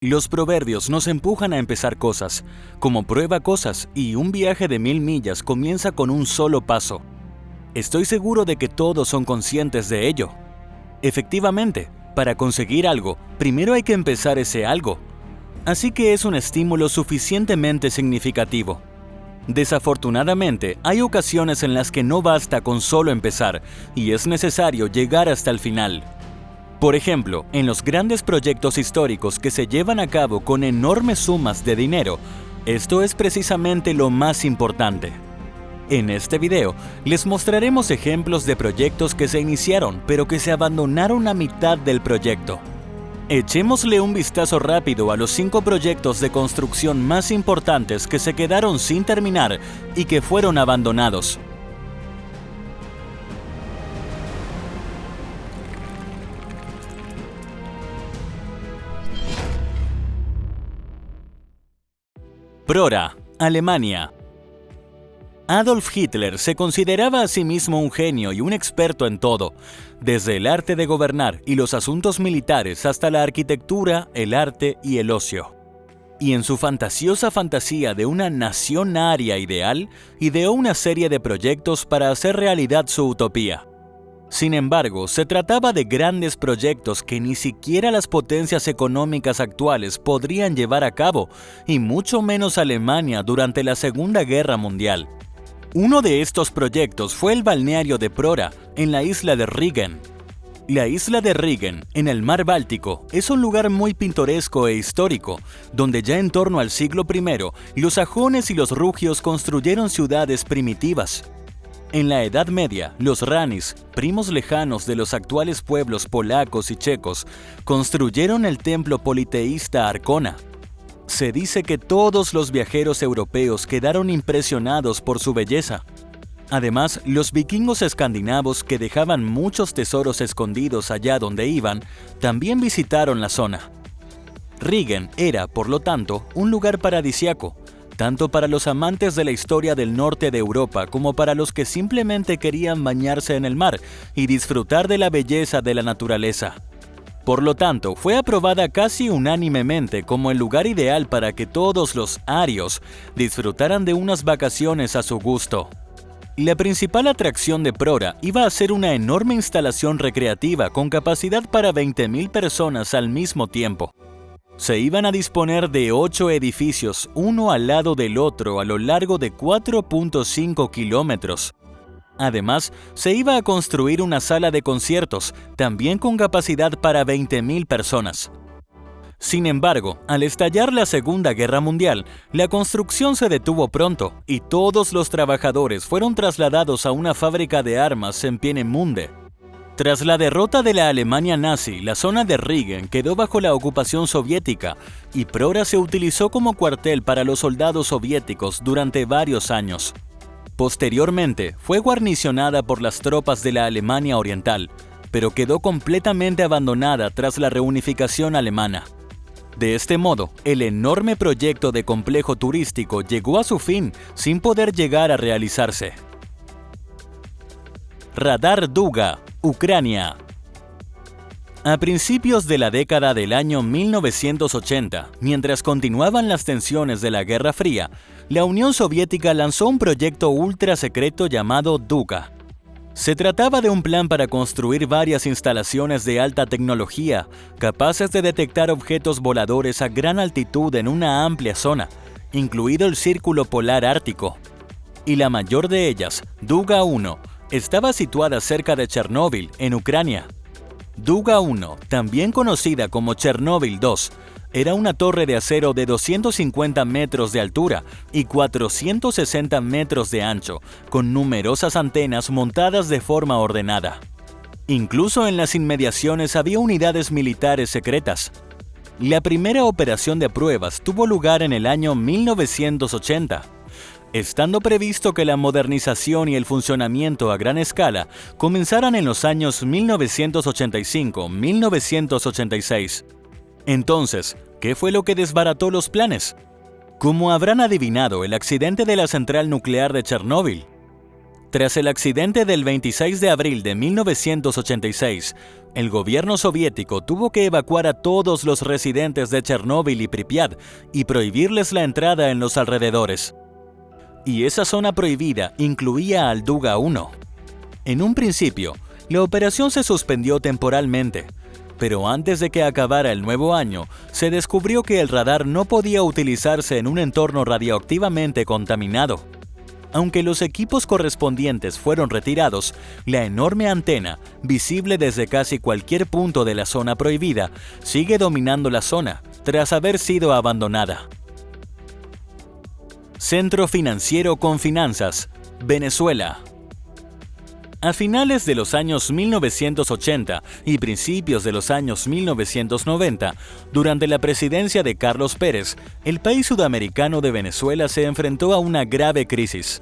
Los proverbios nos empujan a empezar cosas, como prueba cosas, y un viaje de 1000 millas comienza con un solo paso. Estoy seguro de que todos son conscientes de ello. Efectivamente, para conseguir algo, primero hay que empezar ese algo. Así que es un estímulo suficientemente significativo. Desafortunadamente, hay ocasiones en las que no basta con solo empezar, y es necesario llegar hasta el final. Por ejemplo, en los grandes proyectos históricos que se llevan a cabo con enormes sumas de dinero, esto es precisamente lo más importante. En este video, les mostraremos ejemplos de proyectos que se iniciaron pero que se abandonaron a mitad del proyecto. Echémosle un vistazo rápido a los 5 proyectos de construcción más importantes que se quedaron sin terminar y que fueron abandonados. Prora, Alemania. Adolf Hitler se consideraba a sí mismo un genio y un experto en todo, desde el arte de gobernar y los asuntos militares hasta la arquitectura, el arte y el ocio. Y en su fantasiosa fantasía de una nación aria ideal, ideó una serie de proyectos para hacer realidad su utopía. Sin embargo, se trataba de grandes proyectos que ni siquiera las potencias económicas actuales podrían llevar a cabo, y mucho menos Alemania durante la Segunda Guerra Mundial. Uno de estos proyectos fue el balneario de Prora, en la isla de Rügen. La isla de Rügen, en el mar Báltico, es un lugar muy pintoresco e histórico, donde ya en torno al siglo I, los sajones y los rugios construyeron ciudades primitivas. En la Edad Media, los ranis, primos lejanos de los actuales pueblos polacos y checos, construyeron el templo politeísta Arkona. Se dice que todos los viajeros europeos quedaron impresionados por su belleza. Además, los vikingos escandinavos, que dejaban muchos tesoros escondidos allá donde iban, también visitaron la zona. Rügen era, por lo tanto, un lugar paradisiaco, tanto para los amantes de la historia del norte de Europa como para los que simplemente querían bañarse en el mar y disfrutar de la belleza de la naturaleza. Por lo tanto, fue aprobada casi unánimemente como el lugar ideal para que todos los arios disfrutaran de unas vacaciones a su gusto. La principal atracción de Prora iba a ser una enorme instalación recreativa con capacidad para 20.000 personas al mismo tiempo. Se iban a disponer de 8 edificios, uno al lado del otro a lo largo de 4.5 kilómetros. Además, se iba a construir una sala de conciertos, también con capacidad para 20.000 personas. Sin embargo, al estallar la Segunda Guerra Mundial, la construcción se detuvo pronto y todos los trabajadores fueron trasladados a una fábrica de armas en Peenemünde. Tras la derrota de la Alemania nazi, la zona de Rügen quedó bajo la ocupación soviética y Prora se utilizó como cuartel para los soldados soviéticos durante varios años. Posteriormente, fue guarnicionada por las tropas de la Alemania Oriental, pero quedó completamente abandonada tras la reunificación alemana. De este modo, el enorme proyecto de complejo turístico llegó a su fin sin poder llegar a realizarse. Radar Duga, Ucrania. A principios de la década del año 1980, mientras continuaban las tensiones de la Guerra Fría, la Unión Soviética lanzó un proyecto ultra secreto llamado Duga. Se trataba de un plan para construir varias instalaciones de alta tecnología, capaces de detectar objetos voladores a gran altitud en una amplia zona, incluido el Círculo Polar Ártico. Y la mayor de ellas, Duga 1, estaba situada cerca de Chernóbil, en Ucrania. Duga 1, también conocida como Chernóbil 2, era una torre de acero de 250 metros de altura y 460 metros de ancho, con numerosas antenas montadas de forma ordenada. Incluso en las inmediaciones había unidades militares secretas. La primera operación de pruebas tuvo lugar en el año 1980. Estando previsto que la modernización y el funcionamiento a gran escala comenzaran en los años 1985-1986. Entonces, ¿qué fue lo que desbarató los planes? Como habrán adivinado, el accidente de la central nuclear de Chernóbil. Tras el accidente del 26 de abril de 1986, el gobierno soviético tuvo que evacuar a todos los residentes de Chernóbil y Pripyat y prohibirles la entrada en los alrededores. Y esa zona prohibida incluía al Duga-1. En un principio, la operación se suspendió temporalmente, pero antes de que acabara el nuevo año, se descubrió que el radar no podía utilizarse en un entorno radioactivamente contaminado. Aunque los equipos correspondientes fueron retirados, la enorme antena, visible desde casi cualquier punto de la zona prohibida, sigue dominando la zona, tras haber sido abandonada. Centro Financiero con Finanzas, Venezuela. A finales de los años 1980 y principios de los años 1990, durante la presidencia de Carlos Pérez, el país sudamericano de Venezuela se enfrentó a una grave crisis.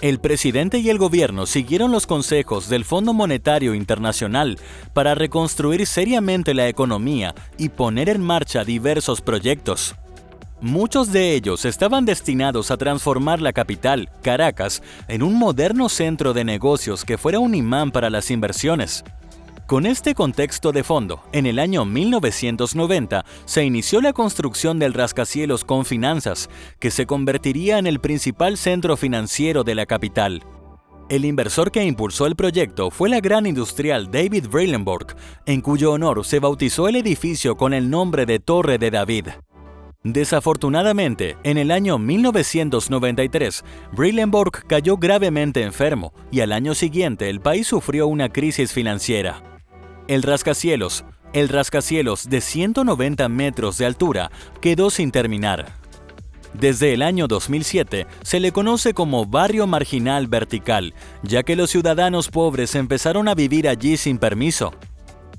El presidente y el gobierno siguieron los consejos del Fondo Monetario Internacional para reconstruir seriamente la economía y poner en marcha diversos proyectos. Muchos de ellos estaban destinados a transformar la capital, Caracas, en un moderno centro de negocios que fuera un imán para las inversiones. Con este contexto de fondo, en el año 1990 se inició la construcción del rascacielos con finanzas, que se convertiría en el principal centro financiero de la capital. El inversor que impulsó el proyecto fue la gran industrial David Brillenborg, en cuyo honor se bautizó el edificio con el nombre de Torre de David. Desafortunadamente, en el año 1993, Brillenborg cayó gravemente enfermo y al año siguiente el país sufrió una crisis financiera. El rascacielos de 190 metros de altura, quedó sin terminar. Desde el año 2007 se le conoce como Barrio Marginal Vertical, ya que los ciudadanos pobres empezaron a vivir allí sin permiso.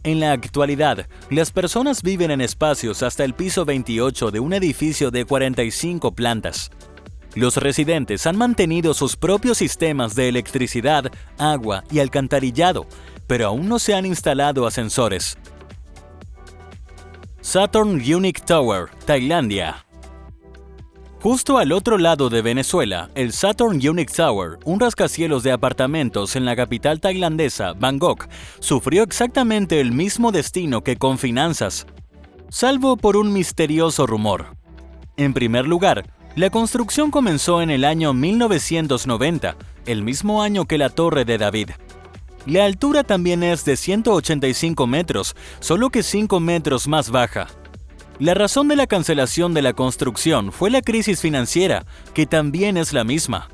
En la actualidad, las personas viven en espacios hasta el piso 28 de un edificio de 45 plantas. Los residentes han mantenido sus propios sistemas de electricidad, agua y alcantarillado, pero aún no se han instalado ascensores. Saturn Unique Tower, Tailandia. Justo al otro lado de Venezuela, el Saturn Unique Tower, un rascacielos de apartamentos en la capital tailandesa, Bangkok, sufrió exactamente el mismo destino que con finanzas, salvo por un misterioso rumor. En primer lugar, la construcción comenzó en el año 1990, el mismo año que la Torre de David. La altura también es de 185 metros, solo que 5 metros más baja. La razón de la cancelación de la construcción fue la crisis financiera, que también es la misma.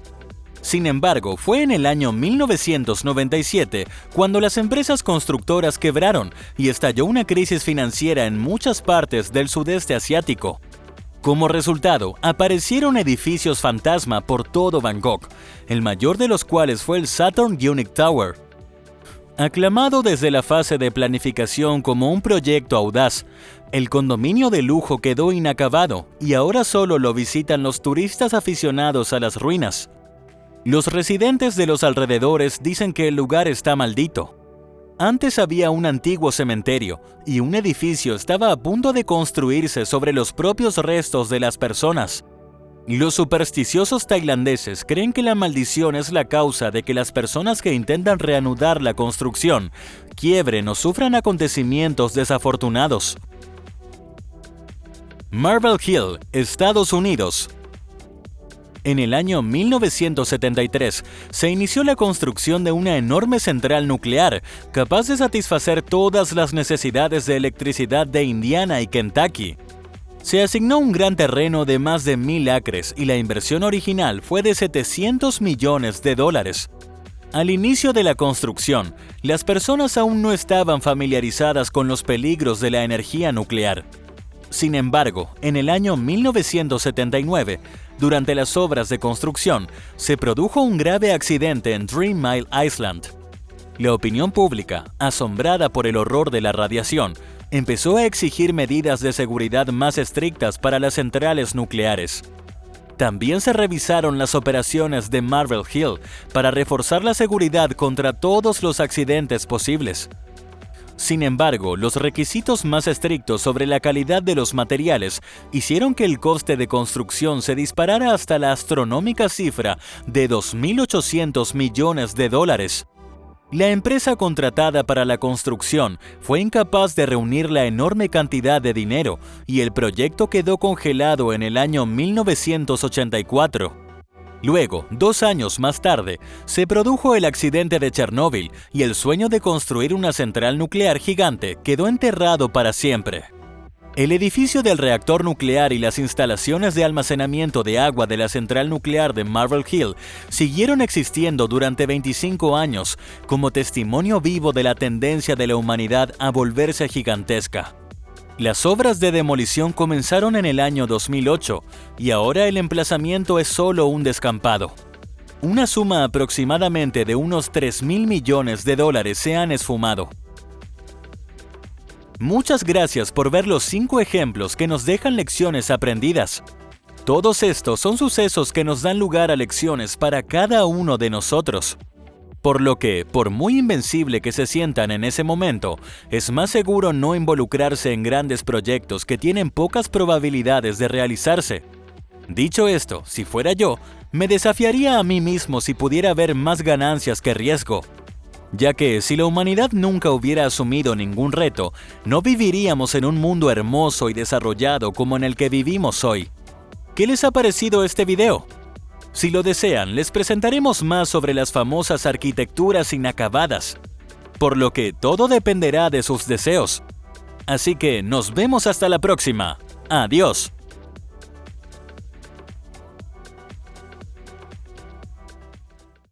Sin embargo, fue en el año 1997 cuando las empresas constructoras quebraron y estalló una crisis financiera en muchas partes del sudeste asiático. Como resultado, aparecieron edificios fantasma por todo Bangkok, el mayor de los cuales fue el Saturn Unique Tower. Aclamado desde la fase de planificación como un proyecto audaz, el condominio de lujo quedó inacabado y ahora solo lo visitan los turistas aficionados a las ruinas. Los residentes de los alrededores dicen que el lugar está maldito. Antes había un antiguo cementerio y un edificio estaba a punto de construirse sobre los propios restos de las personas. Los supersticiosos tailandeses creen que la maldición es la causa de que las personas que intentan reanudar la construcción quiebren o sufran acontecimientos desafortunados. Marble Hill, Estados Unidos. En el año 1973 se inició la construcción de una enorme central nuclear capaz de satisfacer todas las necesidades de electricidad de Indiana y Kentucky. Se asignó un gran terreno de más de 1,000 acres y la inversión original fue de $700 millones. Al inicio de la construcción, las personas aún no estaban familiarizadas con los peligros de la energía nuclear. Sin embargo, en el año 1979, durante las obras de construcción, se produjo un grave accidente en 3 Mile Island. La opinión pública, asombrada por el horror de la radiación, empezó a exigir medidas de seguridad más estrictas para las centrales nucleares. También se revisaron las operaciones de Marble Hill para reforzar la seguridad contra todos los accidentes posibles. Sin embargo, los requisitos más estrictos sobre la calidad de los materiales hicieron que el coste de construcción se disparara hasta la astronómica cifra de $2.800 millones. La empresa contratada para la construcción fue incapaz de reunir la enorme cantidad de dinero y el proyecto quedó congelado en el año 1984. Luego, 2 años más tarde, se produjo el accidente de Chernóbil y el sueño de construir una central nuclear gigante quedó enterrado para siempre. El edificio del reactor nuclear y las instalaciones de almacenamiento de agua de la central nuclear de Marble Hill siguieron existiendo durante 25 años como testimonio vivo de la tendencia de la humanidad a volverse gigantesca. Las obras de demolición comenzaron en el año 2008 y ahora el emplazamiento es solo un descampado. Una suma aproximadamente de unos $3.000 millones se han esfumado. Muchas gracias por ver los 5 ejemplos que nos dejan lecciones aprendidas. Todos estos son sucesos que nos dan lugar a lecciones para cada uno de nosotros. Por lo que, por muy invencible que se sientan en ese momento, es más seguro no involucrarse en grandes proyectos que tienen pocas probabilidades de realizarse. Dicho esto, si fuera yo, me desafiaría a mí mismo si pudiera ver más ganancias que riesgo. Ya que si la humanidad nunca hubiera asumido ningún reto, no viviríamos en un mundo hermoso y desarrollado como en el que vivimos hoy. ¿Qué les ha parecido este video? Si lo desean, les presentaremos más sobre las famosas arquitecturas inacabadas, por lo que todo dependerá de sus deseos. Así que nos vemos hasta la próxima. Adiós.